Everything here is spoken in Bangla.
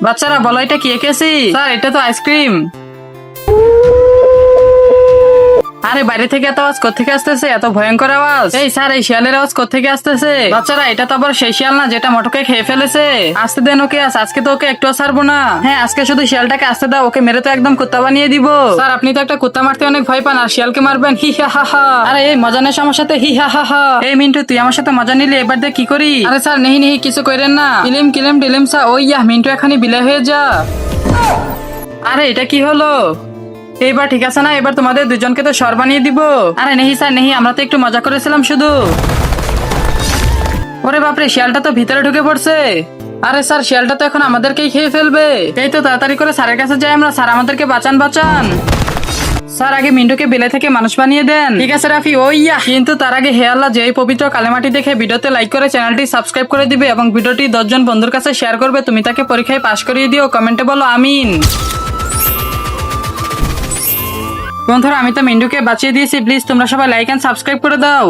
বাচ্চারা বলো এটা কি এঁকেছি? স্যার এটা তো আইসক্রিম। আরে বাইরে থেকে এত আওয়াজ কোত্থেকে আসতেছে? এত ভয়ঙ্কর আওয়াজ। এই স্যার এই শিয়ালের আওয়াজ কোত্থেকে আসতেছে? বাচ্চারা এটা তো আবার সেই শিয়াল না যেটা মোটকে খেয়ে ফেলেছে। আসতে দেন ওকে, আজকে তো ওকে একটু ছাড়বো না। হ্যাঁ আজকে শুধু শিয়ালটাকে আসতে দাও, ওকে মেরে তো একদম কুত্তা বানিয়ে দিব। স্যার আপনি তো একটা কুত্তা মারতে অনেক ভয় পান আর শিয়ালকে মারবেন? হি হা হা হা। আরে এই মজা নেই আমার সাথে, হি হা হা হা। এই মিন্টু তুই আমার সাথে মজা নিলি, এবার দেখ কি করি। আরে স্যার নেহি নেহি কিছু করেন না। কিলিম কিলিম ডিলিম সা ওই ইয়া মিন্টু এখানে বিলে হয়ে যা। আরে এটা কি হলো? এইবার ঠিক আছে না? এবার তোমাদের দুজনকে তো সর বানিয়ে দিব। আরে নেহি স্যার নেহি, আমরা তো একটু মজা করেছিলাম শুধু। ওরে বাপরে শিয়ালটা তো ভিতরে ঢুকে পড়ছে। আরে স্যার শিয়ালটা তো এখন আমাদেরকেই খেয়ে ফেলবে। এই তো তাড়াতাড়ি করে স্যারের কাছে যাই আমরা। স্যার আমাদেরকে বাঁচান বাঁচান। স্যার আগে মিন্টুকে বিলে থেকে মানুষ বানিয়ে দেন। ঠিক আছে রাফি ওইয়া। কিন্তু তার আগে হে আল্লাহ, যে এই পবিত্র কালেমাটি দেখে ভিডিওতে লাইক করে চ্যানেলটি সাবস্ক্রাইব করে দিবে এবং ভিডিওটি 10 জন বন্ধুর কাছে শেয়ার করবে। তুমি তাকে পরীক্ষায় পাশ করিয়ে দিও, কমেন্টে বলো আমিন। বন্ধুরা আমি তো মিন্টুকে বাঁচিয়ে দিয়েছি, প্লিজ তোমরা সবাই লাইক এন্ড সাবস্ক্রাইব করে দাও।